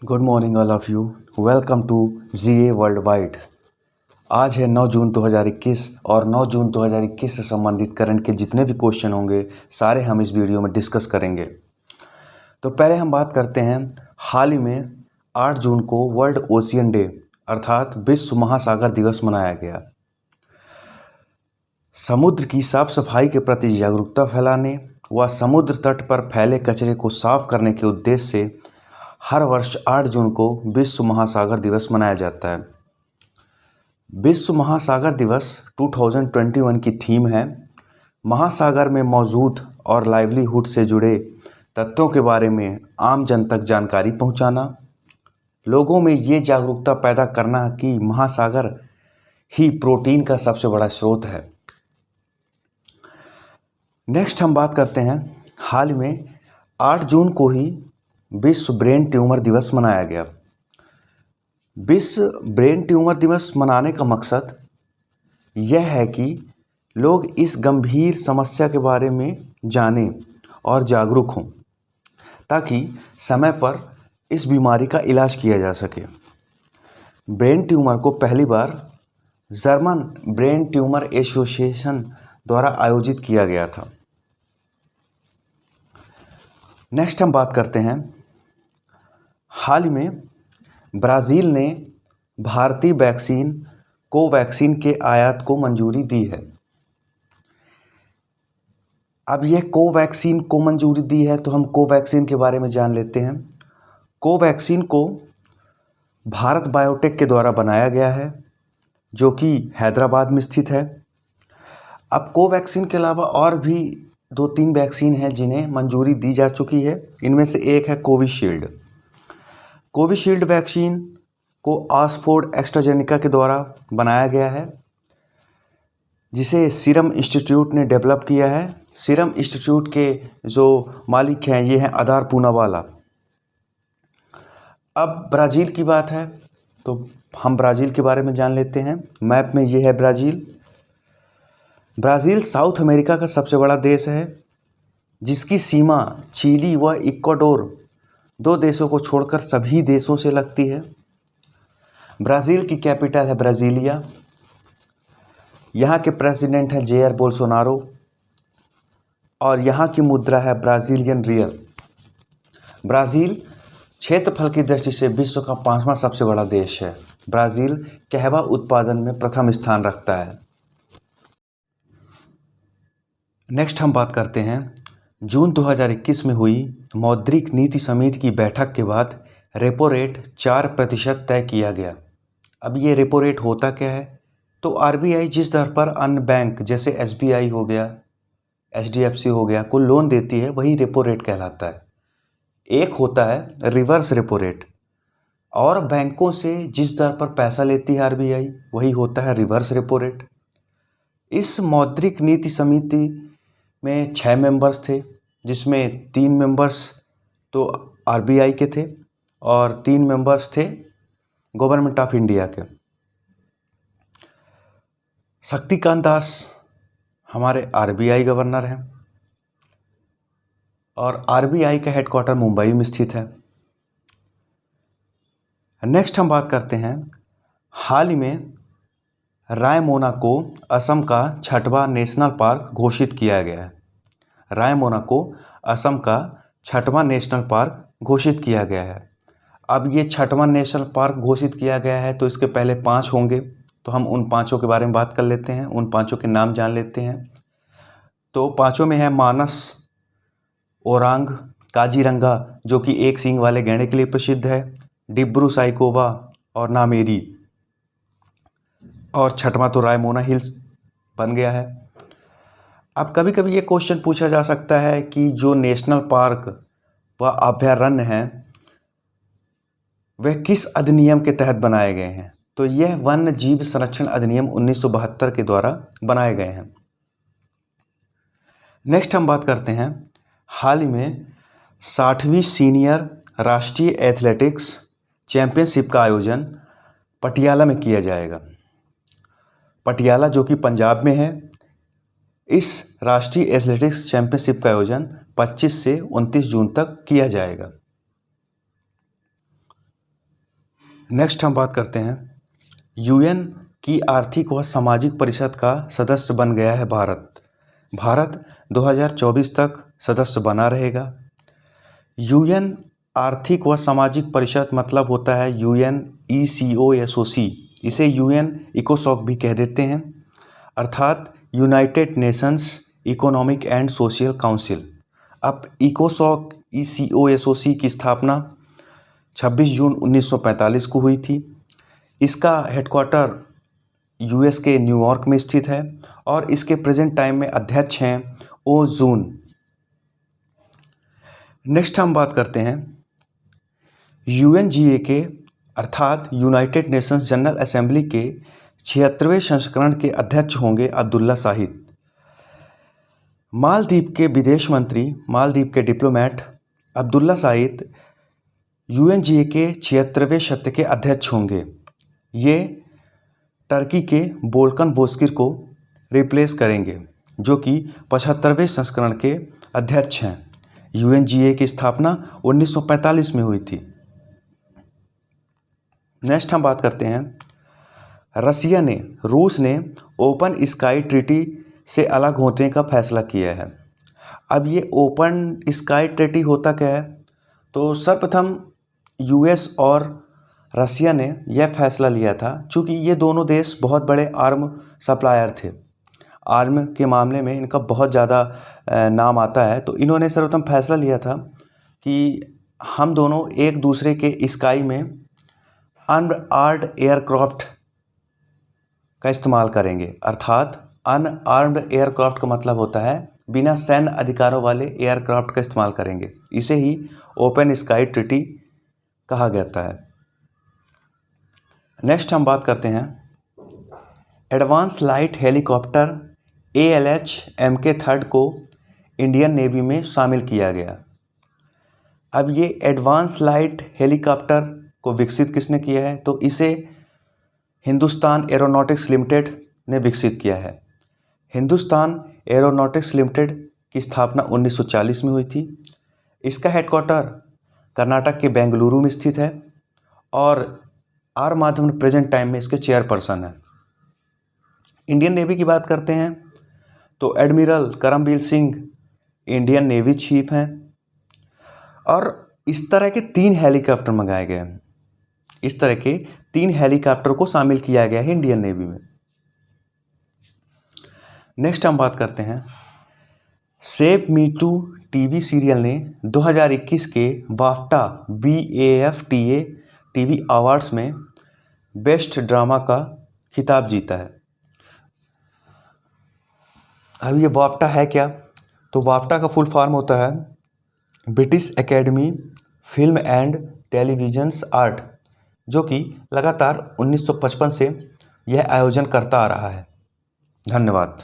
Good morning all of you. Welcome to GA world wide. आज है 9 जून 2021 और 9 जून 2021 से संबंधित करंट के जितने भी क्वेश्चन होंगे सारे हम इस वीडियो में डिस्कस करेंगे। तो पहले हम बात करते हैं, हाल ही में 8 जून को वर्ल्ड ओशियन डे अर्थात विश्व महासागर दिवस मनाया गया। समुद्र की साफ सफाई के प्रति जागरूकता फैलाने व समुद्र तट पर फैले कचरे को साफ करने के उद्देश्य से हर वर्ष 8 जून को विश्व महासागर दिवस मनाया जाता है। विश्व महासागर दिवस 2021 की थीम है महासागर में मौजूद और लाइवलीहुड से जुड़े तत्वों के बारे में आम जन तक जानकारी पहुंचाना, लोगों में ये जागरूकता पैदा करना कि महासागर ही प्रोटीन का सबसे बड़ा स्रोत है। नेक्स्ट हम बात करते हैं, हाल में 8 जून को ही विश्व ब्रेन ट्यूमर दिवस मनाया गया। विश्व ब्रेन ट्यूमर दिवस मनाने का मकसद यह है कि लोग इस गंभीर समस्या के बारे में जानें और जागरूक हों ताकि समय पर इस बीमारी का इलाज किया जा सके। ब्रेन ट्यूमर को पहली बार जर्मन ब्रेन ट्यूमर एसोसिएशन द्वारा आयोजित किया गया था। नेक्स्ट हम बात करते हैं, हाल ही में ब्राज़ील ने भारतीय वैक्सीन कोवैक्सीन के आयात को मंजूरी दी है। अब यह कोवैक्सीन को मंजूरी दी है तो हम कोवैक्सीन के बारे में जान लेते हैं। कोवैक्सीन को भारत बायोटेक के द्वारा बनाया गया है जो कि हैदराबाद में स्थित है। अब कोवैक्सीन के अलावा और भी 2-3 वैक्सीन हैं जिन्हें मंजूरी दी जा चुकी है। इनमें से एक है कोविशील्ड। कोविशील्ड वैक्सीन को ऑक्सफोर्ड एस्ट्राजेनेका के द्वारा बनाया गया है जिसे सीरम इंस्टीट्यूट ने डेवलप किया है। सीरम इंस्टीट्यूट के जो मालिक हैं ये हैं अदार पूनावाला। अब ब्राज़ील की बात है तो हम ब्राज़ील के बारे में जान लेते हैं। मैप में ये है ब्राज़ील। ब्राज़ील साउथ अमेरिका का सबसे बड़ा देश है जिसकी सीमा चिली व इक्वाडोर 2 देशों को छोड़कर सभी देशों से लगती है। ब्राज़ील की कैपिटल है ब्राज़ीलिया। यहाँ के प्रेसिडेंट हैं जेयर बोल्सोनारो और यहाँ की मुद्रा है ब्राज़ीलियन रियल। ब्राज़ील क्षेत्रफल की दृष्टि से विश्व का 5वां सबसे बड़ा देश है। ब्राज़ील कहवा उत्पादन में प्रथम स्थान रखता है। नेक्स्ट हम बात करते हैं, जून 2021 में हुई मौद्रिक नीति समिति की बैठक के बाद रेपो रेट 4% तय किया गया। अब ये रेपो रेट होता क्या है, तो आरबीआई जिस दर पर अन्य बैंक जैसे एसबीआई हो गया, एचडीएफसी हो गया को लोन देती है वही रेपो रेट कहलाता है। एक होता है रिवर्स रेपो रेट और बैंकों से जिस दर पर पैसा लेती है आरबीआई वही होता है रिवर्स रेपो रेट। इस मौद्रिक नीति समिति में 6 मेंबर्स थे जिसमें 3 मेंबर्स तो आरबीआई के थे और 3 मेंबर्स थे गवर्नमेंट ऑफ इंडिया के। शक्तिकांत दास हमारे आरबीआई गवर्नर हैं और आरबीआई का हेडक्वार्टर मुंबई में स्थित है। नेक्स्ट हम बात करते हैं, हाल ही में रायमोना को असम का 6वां नेशनल पार्क घोषित किया गया है। रायमोना को असम का 6वां नेशनल पार्क घोषित किया गया है। अब ये 6वां नेशनल पार्क घोषित किया गया है तो इसके पहले 5 होंगे, तो हम उन 5 के बारे में बात कर लेते हैं, उन 5 के नाम जान लेते हैं। तो 5 में है मानस, ओरांग, काजीरंगा जो कि एक सींग वाले गैंडे के लिए प्रसिद्ध है, डिब्रू साइकोवा और नामेरी, और 6वां तो रायमोना हिल्स बन गया है। अब कभी कभी ये क्वेश्चन पूछा जा सकता है कि जो नेशनल पार्क व अभयारण्य हैं वह किस अधिनियम के तहत बनाए गए हैं, तो यह वन्य जीव संरक्षण अधिनियम 1972 के द्वारा बनाए गए हैं। नेक्स्ट हम बात करते हैं, हाल ही में 60वीं सीनियर राष्ट्रीय एथलेटिक्स चैंपियनशिप का आयोजन पटियाला में किया जाएगा। पटियाला जो कि पंजाब में है। इस राष्ट्रीय एथलेटिक्स चैंपियनशिप का आयोजन 25 से 29 जून तक किया जाएगा। नेक्स्ट हम बात करते हैं यूएन की आर्थिक व सामाजिक परिषद का सदस्य बन गया है भारत। भारत 2024 तक सदस्य बना रहेगा। यूएन आर्थिक व सामाजिक परिषद मतलब होता है UNECOSOC, इसे UN इकोसॉक भी कह देते हैं, अर्थात United Nations economic and social council. अब इकोसॉक ECOSOC की स्थापना 26 जून 1945 को हुई थी। इसका हेडक्वार्टर US के न्यूयॉर्क में स्थित है और इसके प्रेजेंट टाइम में अध्यक्ष हैं ओ जून। नेक्स्ट हम बात करते हैं UNGA अर्थात यूनाइटेड नेशंस जनरल असेंबली के 76वें संस्करण के अध्यक्ष होंगे अब्दुल्ला शाहिद। मालदीव के विदेश मंत्री, मालदीव के डिप्लोमेट अब्दुल्ला शाहिद UNGA के 76वें सत्र के अध्यक्ष होंगे। ये टर्की के वोल्कन बोस्किर को रिप्लेस करेंगे, जो कि 75वें संस्करण के अध्यक्ष हैं। UNGA की स्थापना 1945 में हुई थी। नेक्स्ट हम बात करते हैं रूस ने ओपन स्काई ट्रीटी से अलग होने का फैसला किया है। अब ये ओपन स्काई ट्रीटी होता क्या है? तो सर्वप्रथम US और रसिया ने यह फैसला लिया था, चूँकि ये दोनों देश बहुत बड़े आर्म सप्लायर थे, आर्म के मामले में इनका बहुत ज़्यादा नाम आता है। तो इन्होंने सर्वप्रथम फैसला लिया था कि हम दोनों एक दूसरे के स्काई में अनआर्म्ड एयरक्राफ्ट का इस्तेमाल करेंगे, अर्थात अनआर्म्ड एयरक्राफ्ट का मतलब होता है बिना सैन्य अधिकारों वाले एयरक्राफ्ट का इस्तेमाल करेंगे। इसे ही ओपन स्काई ट्रीटी कहा जाता है। नेक्स्ट हम बात करते हैं advance light helicopter ALH Mk3 को इंडियन नेवी में शामिल किया गया। अब ये एडवांस लाइट हेलीकॉप्टर को विकसित किसने किया है? तो इसे हिंदुस्तान एरोनॉटिक्स लिमिटेड ने विकसित किया है। हिंदुस्तान एरोनॉटिक्स लिमिटेड की स्थापना 1940 में हुई थी। इसका हेडक्वार्टर कर्नाटक के बेंगलुरु में स्थित है और आर माधवन प्रेजेंट टाइम में इसके चेयरपर्सन हैं। इंडियन नेवी की बात करते हैं तो admiral Karambir Singh Indian navy chief हैं और इस तरह के 3 हेलीकॉप्टर मंगाए गए हैं। इस तरह के 3 हेलीकॉप्टर को शामिल किया गया है इंडियन नेवी में। नेक्स्ट हम बात करते हैं save me too TV serial ने 2021 के बाफ्टा BAFTA टीवी अवार्ड्स में बेस्ट ड्रामा का खिताब जीता है। अब ये बाफ्टा है क्या? तो बाफ्टा का फुल फॉर्म होता है British academy film and televisions art, जो कि लगातार 1955 से यह आयोजन करता आ रहा है। धन्यवाद।